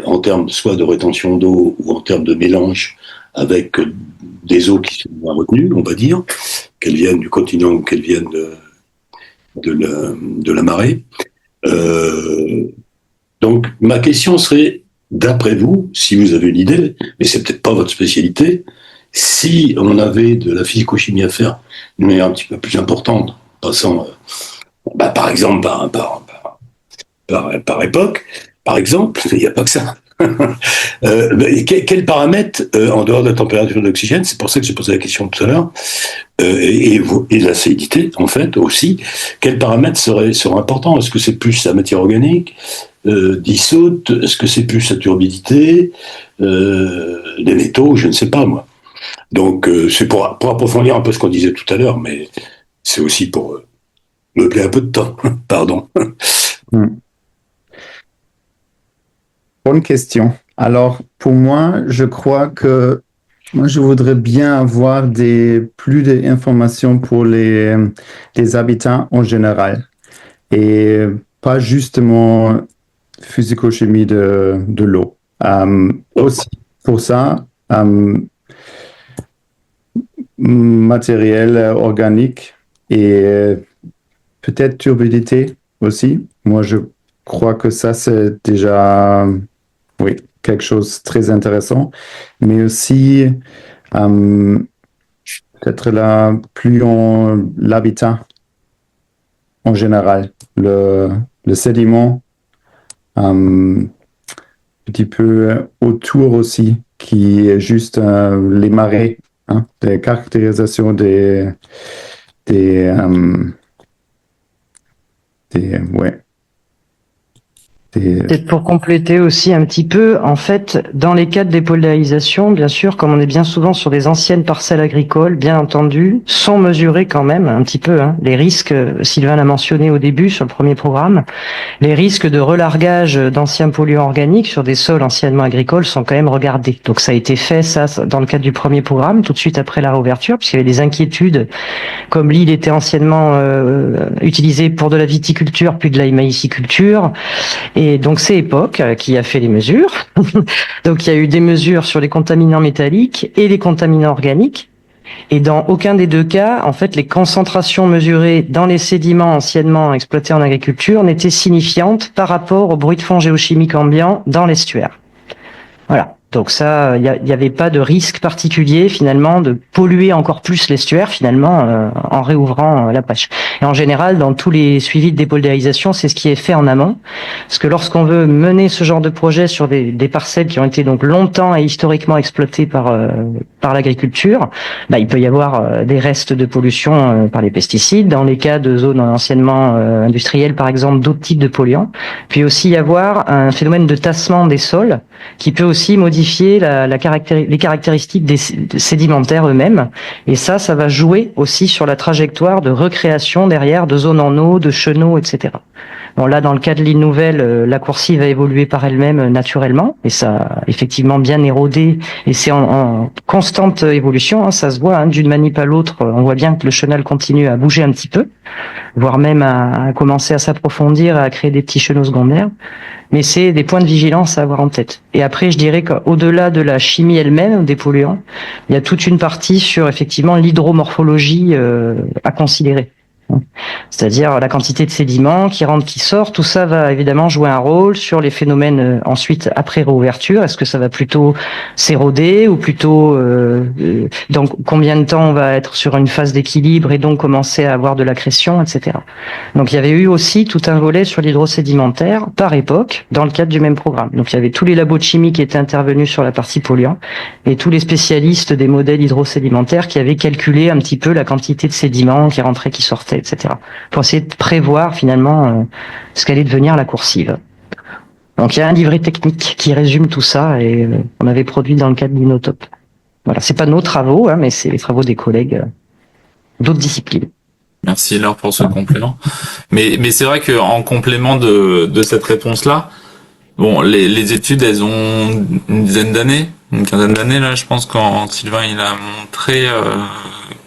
en termes soit de rétention d'eau ou en termes de mélange avec des eaux qui sont moins retenues, on va dire, qu'elles viennent du continent ou qu'elles viennent de la marée. Donc ma question serait, d'après vous, si vous avez une idée, mais c'est peut-être pas votre spécialité, si on avait de la physico-chimie à faire d'une manière un petit peu plus importante, passant par exemple par époque, par exemple, il n'y a pas que ça. Quels paramètres, en dehors de la température d'oxygène, c'est pour ça que j'ai posé la question tout à l'heure, et de la salinité, en fait, aussi, quels paramètres seraient importants? Est-ce que c'est plus la matière organique dissoute? Est-ce que c'est plus la turbidité, les métaux? Je ne sais pas, moi. Donc, c'est pour approfondir un peu ce qu'on disait tout à l'heure, mais c'est aussi pour meubler un peu de temps. Pardon.
Bonne question. Alors, pour moi, je crois que je voudrais bien avoir plus d'informations pour les habitants en général et pas justement physico-chimie de l'eau. Aussi, pour ça, matériel organique et peut-être turbidité aussi. Moi, je crois que ça, c'est déjà quelque chose de très intéressant. Mais aussi, peut-être l'habitat en général, le sédiment, un petit peu autour aussi, qui est juste les marées, des caractérisations des
Peut-être pour compléter aussi un petit peu, en fait, dans les cas de dépollution, bien sûr, comme on est bien souvent sur des anciennes parcelles agricoles, bien entendu, sont mesurés quand même un petit peu les risques, Sylvain l'a mentionné au début sur le premier programme, les risques de relargage d'anciens polluants organiques sur des sols anciennement agricoles sont quand même regardés. Donc ça a été fait, ça, dans le cadre du premier programme, tout de suite après la réouverture, puisqu'il y avait des inquiétudes, comme l'île était anciennement utilisée pour de la viticulture, puis de la maïsiculture. Et donc c'est EPOC qui a fait les mesures. Donc il y a eu des mesures sur les contaminants métalliques et les contaminants organiques. Et dans aucun des deux cas, en fait, les concentrations mesurées dans les sédiments anciennement exploités en agriculture n'étaient signifiantes par rapport au bruit de fond géochimique ambiant dans l'estuaire. Voilà. Donc ça, il y avait pas de risque particulier finalement de polluer encore plus l'estuaire finalement en réouvrant la pêche. Et en général, dans tous les suivis de dépollution, c'est ce qui est fait en amont, parce que lorsqu'on veut mener ce genre de projet sur des parcelles qui ont été donc longtemps et historiquement exploitées par l'agriculture, il peut y avoir des restes de pollution par les pesticides. Dans les cas de zones anciennement industrielles, par exemple, d'autres types de polluants. Puis aussi y avoir un phénomène de tassement des sols qui peut aussi modifier les caractéristiques des sédimentaires eux-mêmes. Et ça va jouer aussi sur la trajectoire de recréation derrière de zones en eau, de chenaux, etc. Bon, là, dans le cas de l'île Nouvelle, la coursive a évolué par elle-même naturellement, et ça a effectivement bien érodé, et c'est en constante évolution, hein, ça se voit, hein, d'une manip à l'autre, on voit bien que le chenal continue à bouger un petit peu, voire même à commencer à s'approfondir, à créer des petits chenaux secondaires. Mais c'est des points de vigilance à avoir en tête. Et après, je dirais qu'au-delà de la chimie elle-même, des polluants, il y a toute une partie sur effectivement l'hydromorphologie à considérer. C'est-à-dire la quantité de sédiments qui rentre, qui sort, tout ça va évidemment jouer un rôle sur les phénomènes ensuite après réouverture. Est-ce que ça va plutôt s'éroder ou plutôt dans combien de temps on va être sur une phase d'équilibre et donc commencer à avoir de l'accrétion, etc. Donc il y avait eu aussi tout un volet sur l'hydrosédimentaire par époque dans le cadre du même programme. Donc il y avait tous les labos de chimie qui étaient intervenus sur la partie polluant et tous les spécialistes des modèles hydrosédimentaires qui avaient calculé un petit peu la quantité de sédiments qui rentraient, qui sortaient, etc. Pour essayer de prévoir finalement ce qu'allait devenir la coursive. Donc il y a un livret technique qui résume tout ça et on avait produit dans le cadre d'Inotope. Voilà, c'est pas nos travaux, hein, mais c'est les travaux des collègues d'autres disciplines.
Merci Laure pour ce complément. Mais c'est vrai qu'en complément de cette réponse-là, bon, les études, elles ont une dizaine d'années, une quinzaine d'années là, je pense, quand Sylvain il a montré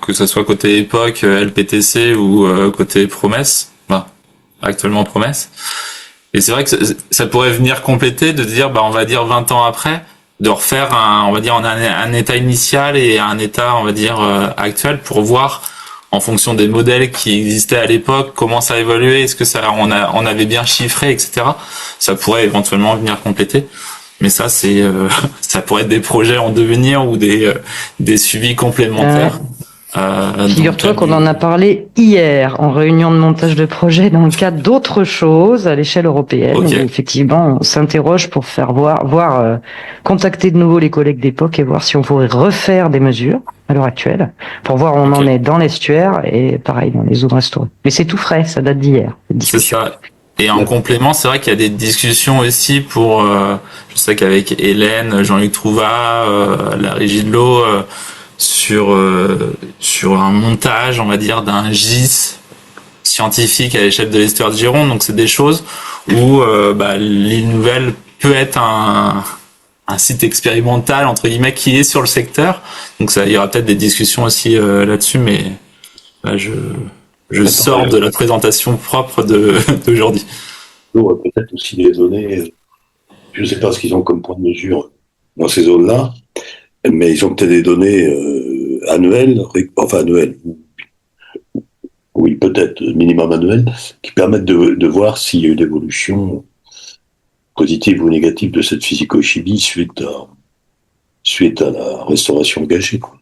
que ça soit côté époque, LPTC ou côté promesse, bah, actuellement promesse. Et c'est vrai que ça pourrait venir compléter de dire, bah, on va dire 20 ans après, de refaire on va dire un état initial et un état, on va dire, actuel pour voir en fonction des modèles qui existaient à l'époque, comment ça a évolué, est-ce que on avait bien chiffré, etc. Ça pourrait éventuellement venir compléter. Mais ça, ça pourrait être des projets en devenir ou des suivis complémentaires.
Figure-toi qu'on en a parlé hier en réunion de montage de projet dans le cadre d'autres choses à l'échelle européenne.
Okay.
Où effectivement, on s'interroge pour faire voir, contacter de nouveau les collègues d'époque et voir si on pourrait refaire des mesures à l'heure actuelle pour voir où on en est dans l'estuaire et pareil dans les zones restaurées. Mais c'est tout frais, ça date d'hier.
C'est ça. Et en complément, c'est vrai qu'il y a des discussions aussi pour, je sais qu'avec Hélène, Jean-Luc Trouvat, la Régie de l'eau, sur un montage, on va dire, d'un GIS scientifique à l'échelle de l'estuaire de Gironde. Donc c'est des choses où l'île Nouvelle peut être un site expérimental entre guillemets qui est sur le secteur. Donc il y aura peut-être des discussions aussi là-dessus, mais là, je sors de la présentation propre d'aujourd'hui.
On va peut-être aussi les données. Je ne sais pas ce qu'ils ont comme point de mesure dans ces zones-là, mais ils ont peut-être des données annuelles, oui, peut-être minimum annuelles, qui permettent de voir s'il y a eu une évolution positive ou négative de cette physico-chimie suite à la restauration engagée, quoi.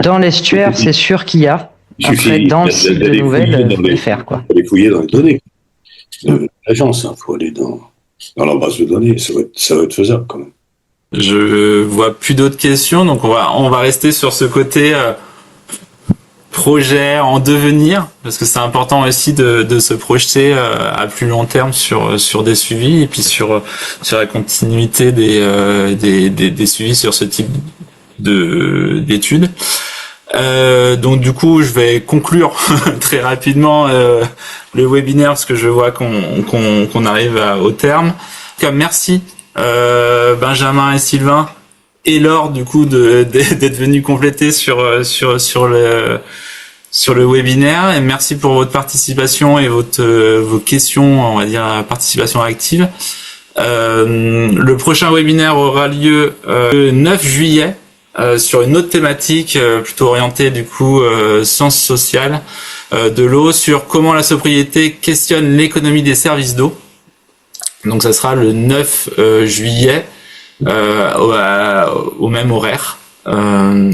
Dans l'estuaire, c'est sûr qu'il y a. Après, dans le site de Nouvelle, il faut les faire, quoi.
Il faut les fouiller dans les données de l'agence, il faut aller dans la base de données, ça va être faisable quand même.
Je vois plus d'autres questions, donc on va rester sur ce côté projet en devenir, parce que c'est important aussi de se projeter à plus long terme sur des suivis et puis sur la continuité des suivis sur ce type d'études. Donc du coup, je vais conclure très rapidement le webinaire parce que je vois qu'on arrive au terme. En tout cas, merci Benjamin et Sylvain et Laure du coup d'être venus compléter sur le webinaire, et merci pour votre participation et vos questions, on va dire participation active. Le prochain webinaire aura lieu le 9 juillet sur une autre thématique plutôt orientée du coup sciences sociales de l'eau, sur comment la sobriété questionne l'économie des services d'eau. Donc ça sera le 9 juillet au même horaire.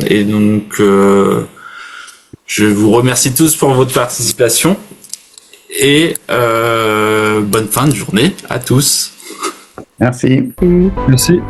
Et donc je vous remercie tous pour votre participation et bonne fin de journée à tous.
Merci.
Merci.